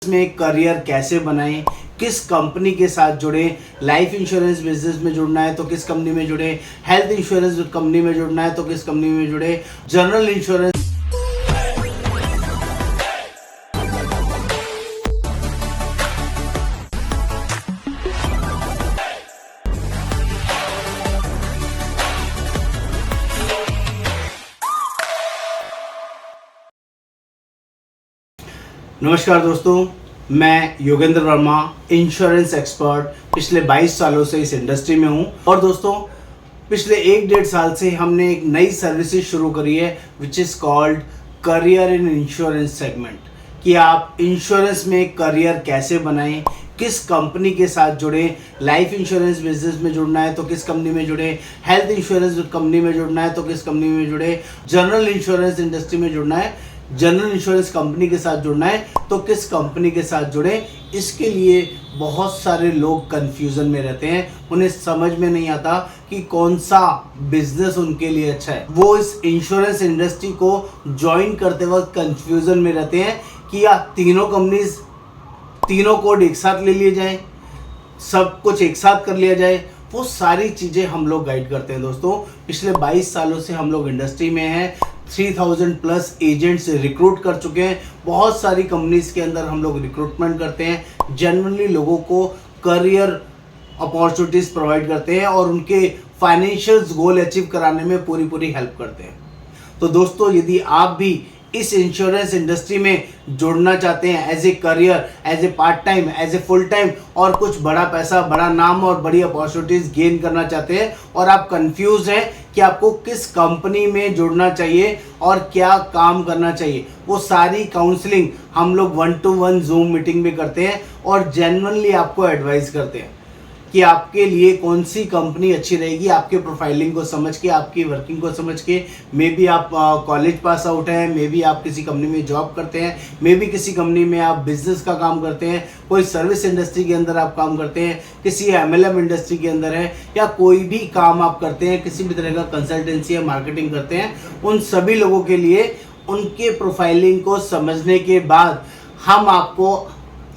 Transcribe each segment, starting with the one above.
में करियर कैसे बनाएं, किस कंपनी के साथ जुड़े, लाइफ इंश्योरेंस बिजनेस में जुड़ना है तो किस कंपनी में जुड़े, हेल्थ इंश्योरेंस कंपनी में जुड़ना है तो किस कंपनी में जुड़े, जनरल इंश्योरेंस। नमस्कार दोस्तों, मैं योगेंद्र वर्मा, इंश्योरेंस एक्सपर्ट, पिछले 22 सालों से इस इंडस्ट्री में हूं। और दोस्तों, पिछले 1-1.5 साल से हमने एक नई सर्विसेज शुरू करी है which is called career in insurance segment, कि आप इंश्योरेंस में करियर कैसे बनाएं, किस कंपनी के साथ जुड़े, लाइफ इंश्योरेंस बिजनेस में जुड़ना है तो किस कंपनी में जुड़े, हेल्थ इंश्योरेंस कंपनी में जुड़ना है तो किस कंपनी में जुड़े, जनरल इंश्योरेंस इंडस्ट्री में जुड़ना है, जनरल इंश्योरेंस कंपनी के साथ जुड़ना है तो किस कंपनी के साथ जुड़े। इसके लिए बहुत सारे लोग कंफ्यूजन में रहते हैं, उन्हें समझ में नहीं आता कि कौन सा बिजनेस उनके लिए अच्छा है। वो इस इंश्योरेंस इंडस्ट्री को ज्वाइन करते वक्त कंफ्यूजन में रहते हैं कि या तीनों कंपनीज, तीनों कोड एक साथ ले लिए जाएं, सब कुछ एक साथ कर लिया जाए। वो सारी चीज़ें हम लोग गाइड करते हैं। दोस्तों, पिछले 22 सालों से हम लोग इंडस्ट्री में हैं, 3000 प्लस एजेंट्स रिक्रूट कर चुके हैं। बहुत सारी कंपनीज के अंदर हम लोग रिक्रूटमेंट करते हैं, जनरली लोगों को करियर अपॉर्चुनिटीज़ प्रोवाइड करते हैं और उनके फाइनेंशियल गोल अचीव कराने में पूरी हेल्प करते हैं। तो दोस्तों, यदि आप भी इस इंश्योरेंस इंडस्ट्री में जुड़ना चाहते हैं as a career, as a part time, as a full time, और कुछ बड़ा पैसा, बड़ा नाम और बड़ी अपॉर्चुनिटीज गेन करना चाहते हैं, और आप कंफ्यूज हैं कि आपको किस कंपनी में जुड़ना चाहिए और क्या काम करना चाहिए, वो सारी काउंसलिंग हम लोग 1-to-1 जूम मीटिंग में करते हैं और जेन्युइनली आपको एडवाइस करते हैं कि आपके लिए कौन सी कंपनी अच्छी रहेगी। आपके प्रोफाइलिंग को समझ के, आपकी वर्किंग को समझ के, मे बी आप कॉलेज पास आउट हैं, मे बी आप किसी कंपनी में जॉब करते हैं, मे बी किसी कंपनी में आप बिजनेस का काम करते हैं, कोई सर्विस इंडस्ट्री के अंदर आप काम करते हैं, किसी MLM इंडस्ट्री के अंदर है, या कोई भी काम आप करते हैं, किसी भी तरह का कंसल्टेंसी या मार्केटिंग करते हैं। उन सभी लोगों के लिए उनके प्रोफाइलिंग को समझने के बाद हम आपको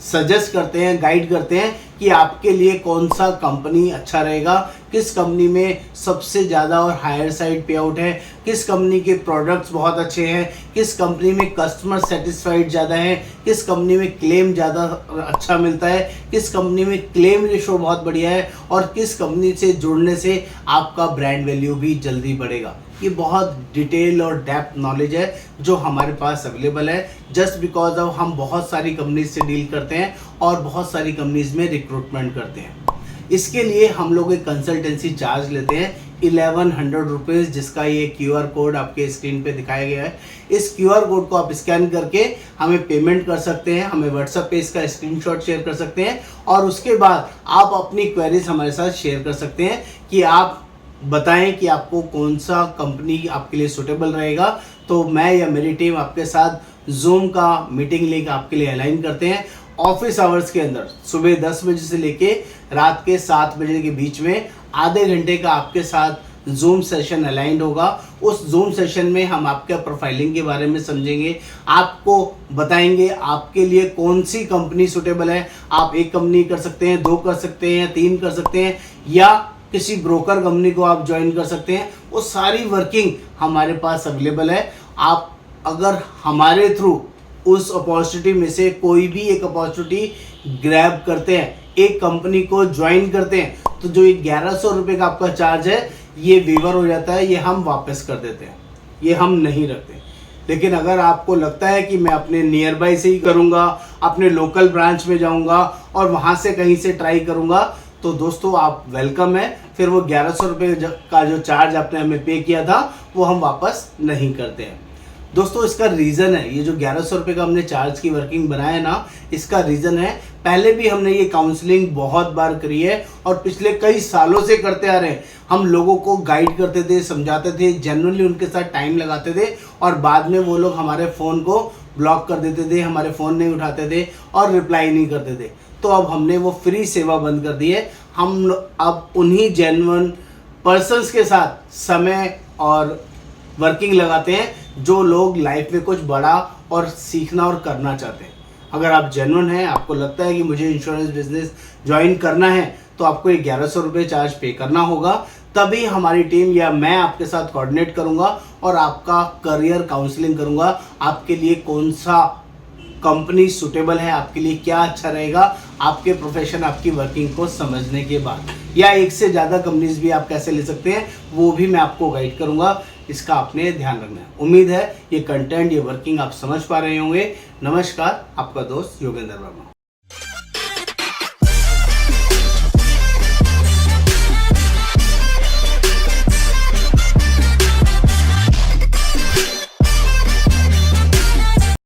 सजेस्ट करते हैं, गाइड करते हैं कि आपके लिए कौन सा कंपनी अच्छा रहेगा, किस कंपनी में सबसे ज़्यादा और हायर साइड पे आउट है, किस कंपनी के प्रोडक्ट्स बहुत अच्छे हैं, किस कंपनी में कस्टमर सेटिस्फाइड ज़्यादा है, किस कंपनी में क्लेम ज़्यादा अच्छा मिलता है, किस कंपनी में क्लेम रेशो बहुत बढ़िया है, और किस कंपनी से जुड़ने से आपका ब्रांड वैल्यू भी जल्दी बढ़ेगा। ये बहुत डिटेल और डेप्थ नॉलेज है जो हमारे पास अवेलेबल है, जस्ट बिकॉज ऑफ हम बहुत सारी कंपनीज से डील करते हैं और बहुत सारी कंपनीज में रिक्रूटमेंट करते हैं। इसके लिए हम लोग एक कंसल्टेंसी चार्ज लेते हैं 1100 रुपीज़, जिसका ये QR कोड आपके स्क्रीन पे दिखाया गया है। इस QR कोड को आप स्कैन करके हमें पेमेंट कर सकते हैं, हमें व्हाट्सएप पे इसका स्क्रीनशॉट शेयर कर सकते हैं, और उसके बाद आप अपनी क्वेरीज हमारे साथ शेयर कर सकते हैं कि आप बताएं कि आपको कौन सा कंपनी आपके लिए सूटेबल रहेगा। तो मैं या मेरी टीम आपके साथ जूम का मीटिंग लिंक आपके लिए अलाइन करते हैं। ऑफिस आवर्स के अंदर सुबह 10 बजे से लेके रात के 7 बजे के बीच में आधे घंटे का आपके साथ जूम सेशन अलाइंड होगा। उस जूम सेशन में हम आपके प्रोफाइलिंग के बारे में समझेंगे, आपको बताएंगे आपके लिए कौन सी कंपनी सूटेबल है। आप एक कंपनी कर सकते हैं, 2 कर सकते हैं, 3 कर सकते हैं, या किसी ब्रोकर कंपनी को आप ज्वाइन कर सकते हैं। वो सारी वर्किंग हमारे पास अवेलेबल है। आप अगर हमारे थ्रू उस अपॉर्चुनिटी में से कोई भी एक अपॉर्चुनिटी ग्रैब करते हैं, एक कंपनी को ज्वाइन करते हैं, तो जो ये 1100 रुपये का आपका चार्ज है ये वेवर हो जाता है, ये हम वापस कर देते हैं, ये हम नहीं रखते। लेकिन अगर आपको लगता है कि मैं अपने नियर बाय से ही करूँगा, अपने लोकल ब्रांच में जाऊँगा और वहाँ से कहीं से ट्राई करूँगा, तो दोस्तों आप वेलकम है। फिर वो 1100 रुपये का जो चार्ज आपने हमें पे किया था वो हम वापस नहीं करते हैं। दोस्तों, इसका रीज़न है, ये जो 1100 रुपये का हमने चार्ज की वर्किंग बनाया ना, इसका रीज़न है, पहले भी हमने ये काउंसलिंग बहुत बार करी है और पिछले कई सालों से करते आ रहे हैं। हम लोगों को गाइड करते थे, समझाते थे, जेन्युइनली उनके साथ टाइम लगाते थे, और बाद में वो लोग हमारे फ़ोन को ब्लॉक कर देते थे, हमारे फ़ोन नहीं उठाते थे और रिप्लाई नहीं करते थे। तो अब हमने वो फ्री सेवा बंद कर दी है। हम अब उन्हीं जेन्युइन पर्सन्स के साथ समय और वर्किंग लगाते हैं जो लोग लाइफ में कुछ बड़ा और सीखना और करना चाहते हैं। अगर आप जेन्युइन हैं, आपको लगता है कि मुझे इंश्योरेंस बिजनेस ज्वाइन करना है, तो आपको 1100 रुपये चार्ज पे करना होगा। तभी हमारी टीम या मैं आपके साथ कोऑर्डिनेट करूंगा और आपका करियर काउंसलिंग करूंगा। आपके लिए कौन सा कंपनी सुटेबल है, आपके लिए क्या अच्छा रहेगा, आपके प्रोफेशन, आपकी वर्किंग को समझने के बाद, या एक से ज़्यादा कंपनीज भी आप कैसे ले सकते हैं, वो भी मैं आपको गाइड करूंगा। इसका आपने ध्यान रखना है। उम्मीद है ये कंटेंट, ये वर्किंग आप समझ पा रहे होंगे। नमस्कार, आपका दोस्त योगेंद्र वर्मा।